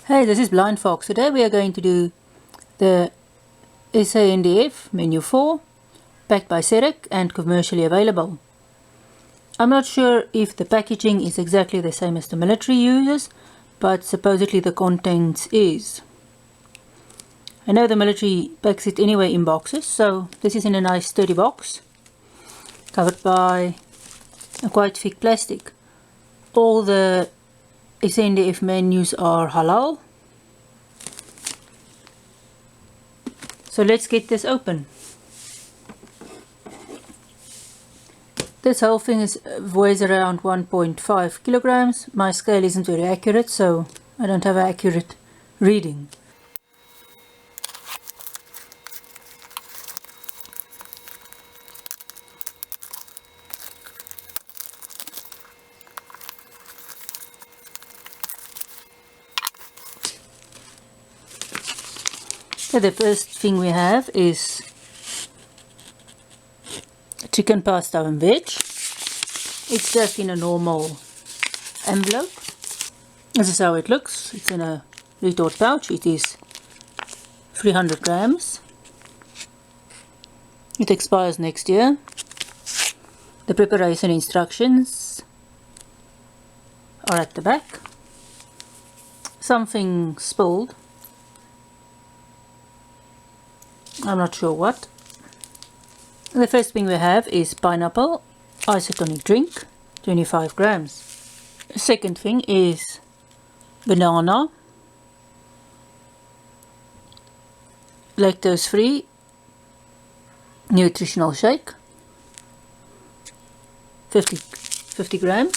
Hey, this is Blind Fox. Today we are going to do the SANDF Menu 4, packed by SERAC and commercially available. I'm not sure if the packaging is exactly the same as the military uses, but supposedly the contents is. I know the military packs it anyway in boxes, so this is in a nice sturdy box, covered by a quite thick plastic. All the SANDF menus are halal. So let's get this open. This whole thing weighs around 1.5 kilograms. My scale isn't very accurate, so I don't have an accurate reading. So the first thing we have is chicken pasta and veg. It's just in a normal envelope. This is how it looks. It's in a retort pouch. It is 300 grams. It expires next year. The preparation instructions are at the back. Something spilled. I'm not sure what. The first thing we have is pineapple isotonic drink, 25 grams. The second thing is banana, lactose free nutritional shake, 50 grams.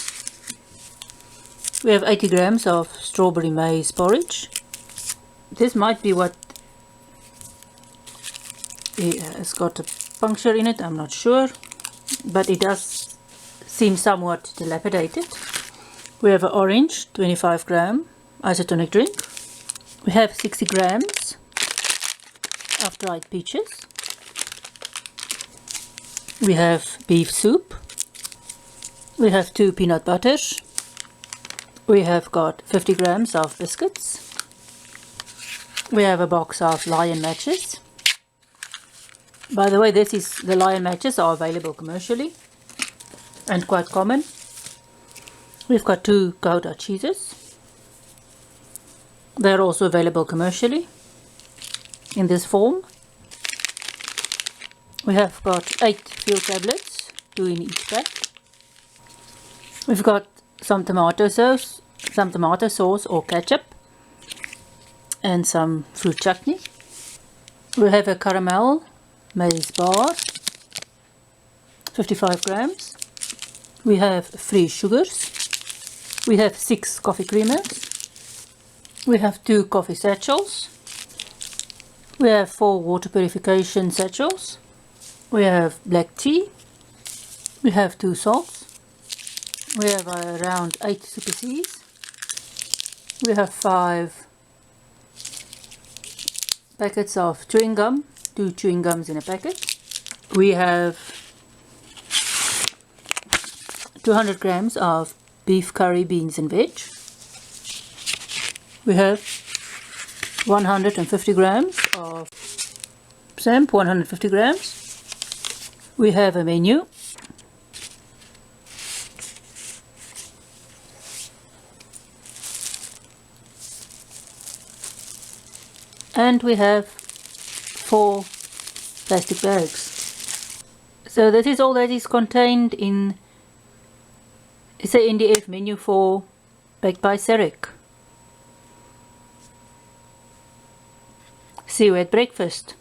We have 80 grams of strawberry maize porridge. This might be what it's got a puncture in it, I'm not sure, but it does seem somewhat dilapidated. We have an orange 25 gram isotonic drink. We have 60 grams of dried peaches. We have beef soup. We have 2 peanut butters. We have got 50 grams of biscuits. We have a box of Lion matches. By the way, the Lion matches are available commercially and quite common. We've got 2 Gouda cheeses. They're also available commercially in this form. We have got 8 fuel tablets, 2 in each pack. We've got some tomato sauce or ketchup, and some fruit chutney. We have a caramel maize bar, 55 grams. We have 3 sugars. We have 6 coffee creamers. We have 2 coffee satchels. We have 4 water purification satchels. We have black tea. We have 2 salts. We have around 8 Super Cs. We have 5 packets of chewing gum. 2 chewing gums in a packet. We have 200 grams of beef curry, beans and veg. We have 150 grams of samp, 150 grams. We have a menu. And we have 4 plastic bags. So this is all that is contained in SANDF Menu 4, packed by SERAC. See you at breakfast.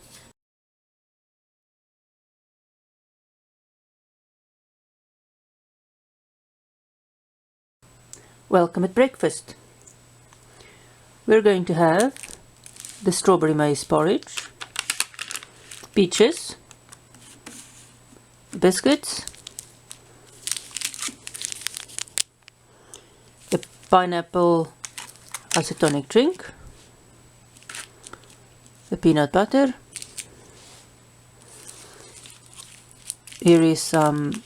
Welcome at breakfast. We're going to have the strawberry maize porridge, peaches, biscuits, the pineapple isotonic drink, the peanut butter. Here is some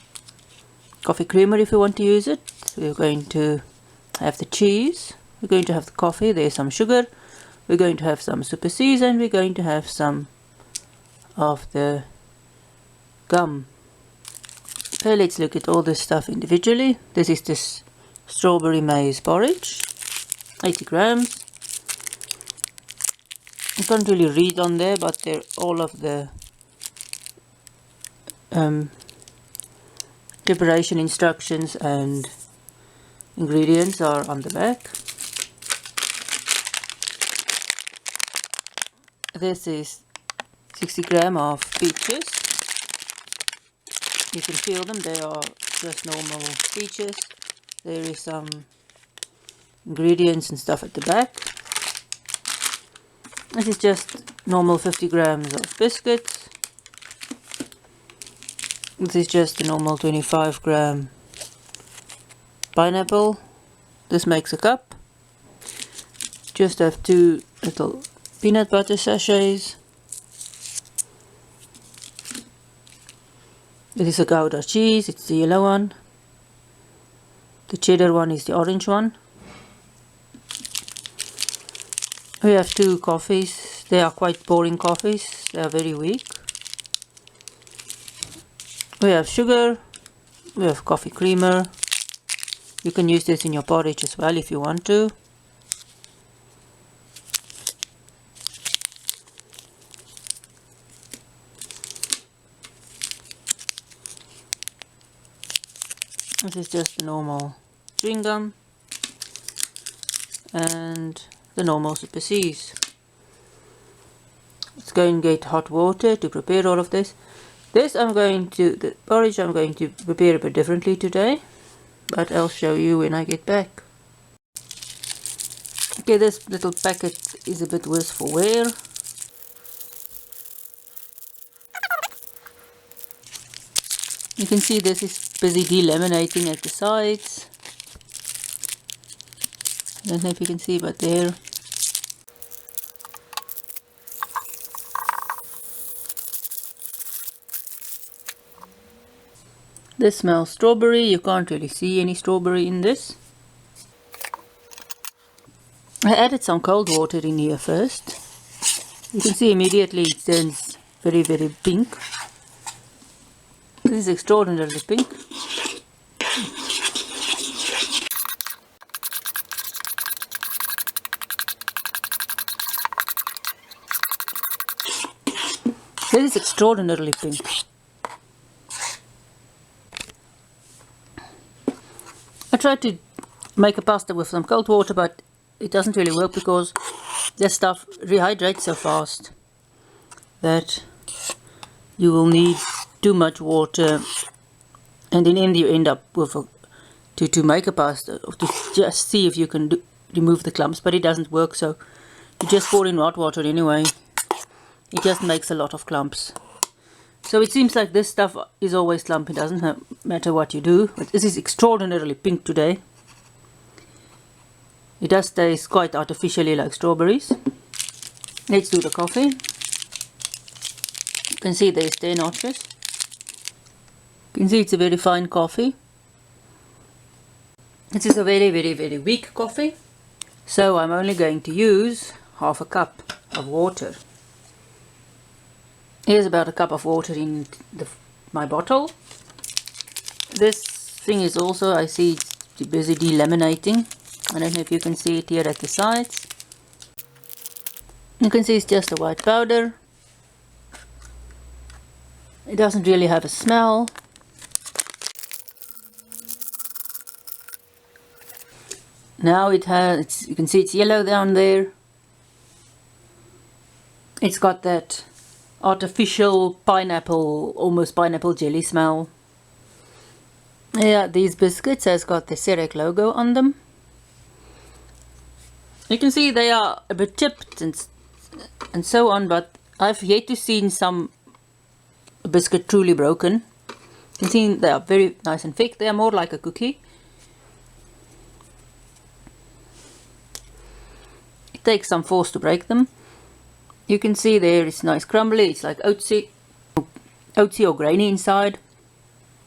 coffee creamer if you want to use it. We're going to have the cheese, We're going to have the coffee, there's some sugar, we're going to have some super C's, and we're going to have some of the gum. Okay, let's look at all this stuff individually. This is this strawberry maize porridge, 80 grams. I can't really read on there, but they're all of the preparation instructions and ingredients are on the back. This is 60 grams of peaches. You can feel them, they are just normal peaches. There is some ingredients and stuff at the back. This is just normal 50 grams of biscuits. This is just a normal 25 gram pineapple. This makes a cup. Just have 2 little peanut butter sachets. This is a Gouda cheese, it's the yellow one. The cheddar one is the orange one. We have 2 coffees. They are quite boring coffees, they are very weak. We have sugar, we have coffee creamer. You can use this in your porridge as well if you want to. This is just the normal chewing gum and the normal super C's. Let's go and get hot water to prepare all of this. The porridge I'm going to prepare a bit differently today, but I'll show you when I get back. Okay, this little packet is a bit worse for wear. You can see this is busy delaminating at the sides. I don't know if you can see, but there. This smells strawberry. You can't really see any strawberry in this. I added some cold water in here first. You can see immediately it turns very, very pink. This is extraordinarily pink. This is extraordinarily pink. I tried to make a pasta with some cold water, but it doesn't really work because this stuff rehydrates so fast that you will need too much water, and in the end you end up with to make a pasta, or to just see if you can remove the clumps, but it doesn't work, so you just pour in hot water anyway. It just makes a lot of clumps. So it seems like this stuff is always clumpy, it doesn't matter what you do. But this is extraordinarily pink today. It does taste quite artificially like strawberries. Let's do the coffee. You can see there's 10 notches. You can see it's a very fine coffee. This is a very, very, very weak coffee. So I'm only going to use half a cup of water. Here's about a cup of water in my bottle. This thing is also, I see it's busy delaminating. I don't know if you can see it here at the sides. You can see it's just a white powder. It doesn't really have a smell. Now it has, you can see it's yellow down there. It's got that artificial pineapple, almost pineapple jelly smell. Yeah, these biscuits has got the SERAC logo on them. You can see they are a bit chipped and so on, but I've yet to see some biscuit truly broken. You can see they are very nice and thick. They are more like a cookie. It takes some force to break them. You can see there it's nice crumbly. It's like oatsy or grainy inside.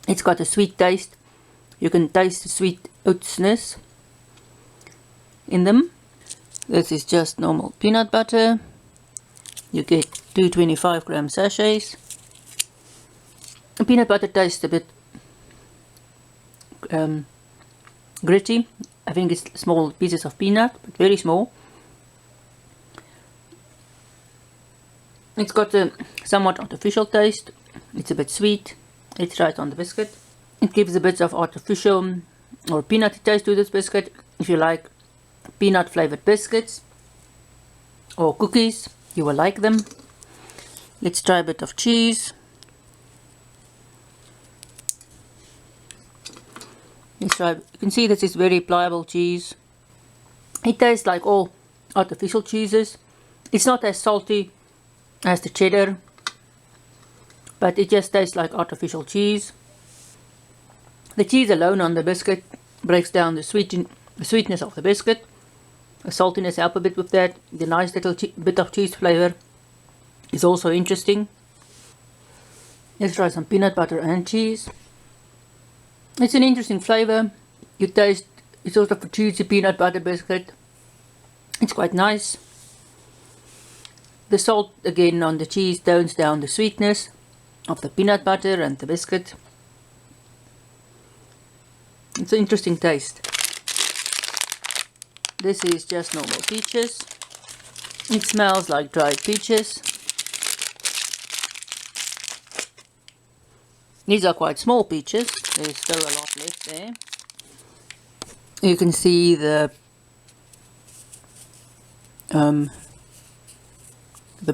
It's got a sweet taste. You can taste the sweet oatsness. in them. This is just normal peanut butter. You get 2 25-gram sachets. The peanut butter tastes a bit gritty. I think it's small pieces of peanut, but very small. It's got a somewhat artificial taste. It's a bit sweet. Let's try it on the biscuit. It gives a bit of artificial or peanutty taste to this biscuit. If you like peanut flavored biscuits or cookies, you will like them. Let's try a bit of cheese. Let's try. You can see this is very pliable cheese. It tastes like all artificial cheeses. It's not as salty as the cheddar, but it just tastes like artificial cheese. The cheese alone on the biscuit breaks down the sweetness of the biscuit. The saltiness helps a bit with that. The nice little bit of cheese flavor is also interesting. Let's try some peanut butter and cheese. It's an interesting flavor. You taste, it's sort of a cheesy peanut butter biscuit. It's quite nice. The salt again on the cheese tones down the sweetness of the peanut butter and the biscuit. It's an interesting taste. This is just normal peaches. It smells like dried peaches. These are quite small peaches. There's still a lot left there. You can see the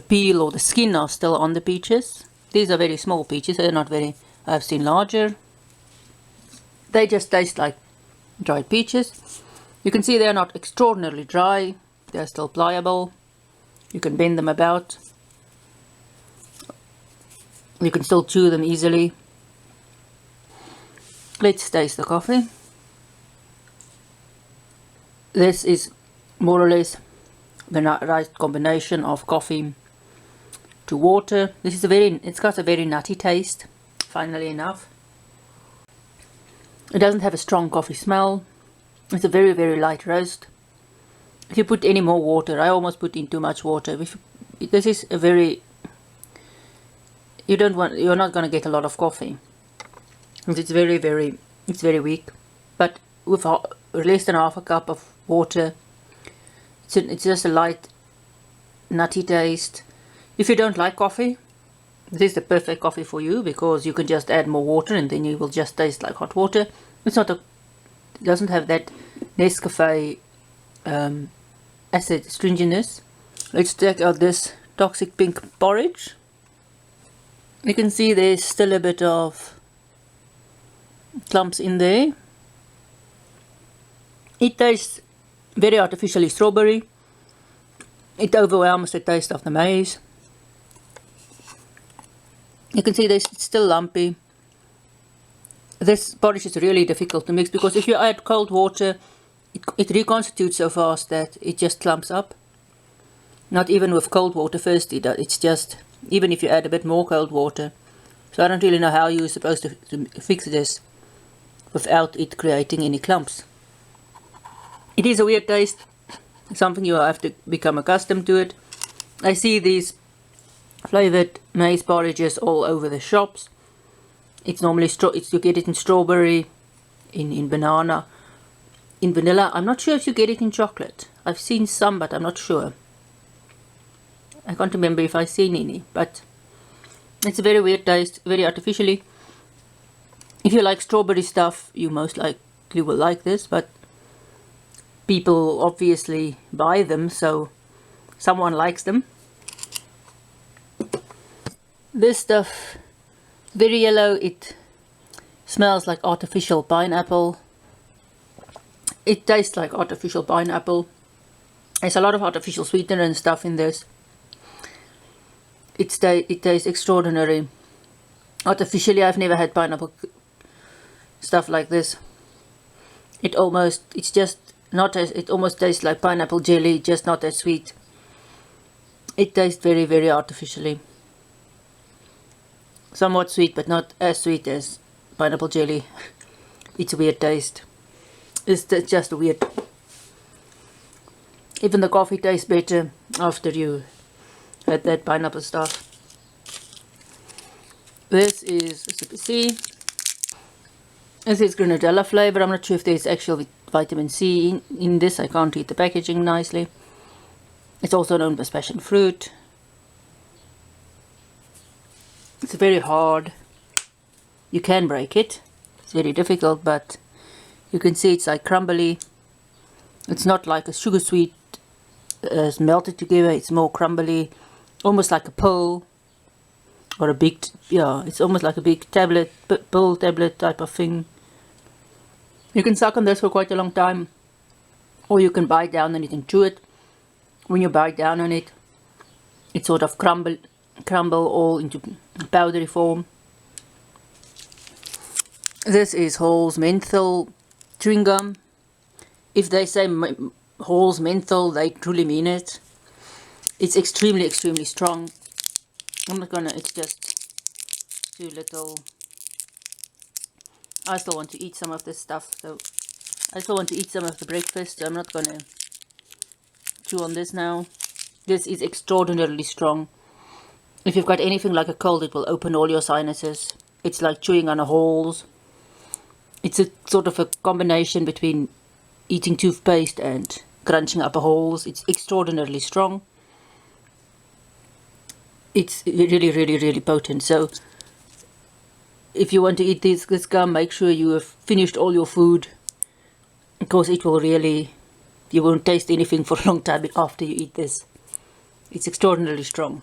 peel or the skin are still on the peaches. These are very small peaches. They're not very, I've seen larger. They just taste like dried peaches. You can see they're not extraordinarily dry. They're still pliable. You can bend them about. You can still chew them easily. Let's taste the coffee. This is more or less the right combination of coffee to water. This is it's got a very nutty taste, funnily enough. It doesn't have a strong coffee smell. It's a very, very light roast. If you put any more water, I almost put in too much water. This is a very, you're not going to get a lot of coffee. It's very, very weak. But with less than half a cup of water, it's just a light, nutty taste. If you don't like coffee, this is the perfect coffee for you, because you can just add more water and then you will just taste like hot water. It doesn't have that Nescafe acid stringiness. Let's check out this toxic pink porridge. You can see there's still a bit of clumps in there. It tastes very artificially strawberry. It overwhelms the taste of the maize. You can see it's still lumpy. This porridge is really difficult to mix, because if you add cold water, it reconstitutes so fast that it just clumps up. Not even with cold water first, it's just, even if you add a bit more cold water. So I don't really know how you're supposed to fix this without it creating any clumps. It is a weird taste, something you have to become accustomed to it. I see these flavored maize porridges all over the shops. It's normally you get it in strawberry, in banana, in vanilla. I'm not sure if you get it in chocolate. I've seen some, but I'm not sure. I can't remember if I've seen any, but it's a very weird taste, very artificially. If you like strawberry stuff, you most likely will like this, but people obviously buy them, so someone likes them. This stuff, very yellow, it smells like artificial pineapple. It tastes like artificial pineapple. There's a lot of artificial sweetener and stuff in this. It tastes extraordinary. Artificially, I've never had pineapple stuff like this. It almost tastes like pineapple jelly, just not as sweet. It tastes very, very artificially. Somewhat sweet, but not as sweet as pineapple jelly. It's a weird taste. It's just weird. Even the coffee tastes better after you had that pineapple stuff. This is Super C. This is granadella flavor. I'm not sure if there's actual vitamin C in this. I can't read the packaging nicely. It's also known as passion fruit. It's very hard. You can break it. It's very difficult, but you can see it's like crumbly. It's not like a sugar sweet melted together. It's more crumbly, almost like a pill or a big, yeah, it's almost like a big tablet, pill tablet type of thing. You can suck on this for quite a long time, or you can bite down on it and chew it. When you bite down on it, it sort of crumble all into powdery form. This is Halal's menthol chewing gum. If they say Halal's menthol, they truly mean it. It's extremely strong. I'm not gonna, it's just too little. I still want to eat some of this stuff, so I still want to eat some of the breakfast, so I'm not gonna chew on this now. This is extraordinarily strong. If you've got anything like a cold, it will open all your sinuses. It's like chewing on a Halal's. It's a sort of a combination between eating toothpaste and crunching up a Halal's. It's extraordinarily strong. It's really potent. So if you want to eat this gum, make sure you have finished all your food, because it will really, you won't taste anything for a long time after you eat this. It's extraordinarily strong.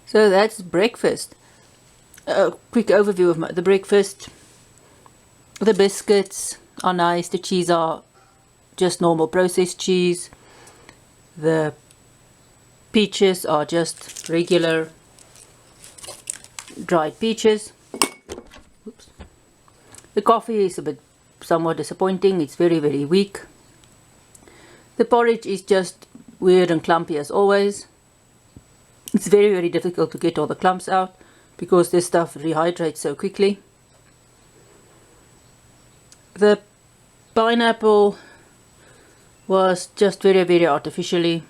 So that's breakfast. A quick overview of the breakfast. The biscuits are nice. The cheese are just normal processed cheese. The peaches are just regular dried peaches. Oops. The coffee is somewhat disappointing. It's very weak. The porridge is just weird and clumpy as always. It's very difficult to get all the clumps out because this stuff rehydrates so quickly. The pineapple was just very artificially,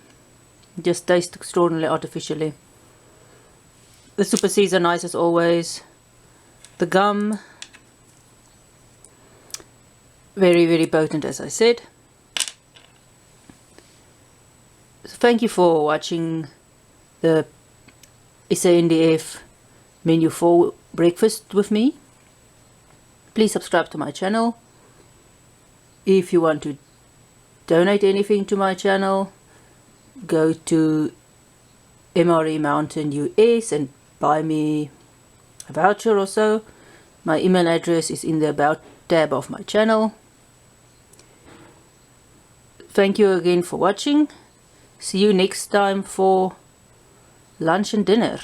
just tastes extraordinarily artificially. The Super Cs are nice as always. The gum, very potent, as I said. So thank you for watching the SANDF Menu 4 breakfast with me. Please subscribe to my channel. If you want to donate anything to my channel, go to MRE Mountain US and buy me a voucher or so. My email address is in the About tab of my channel. Thank you again for watching. See you next time for lunch and dinner.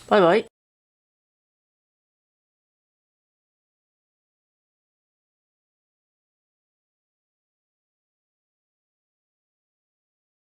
Bye bye.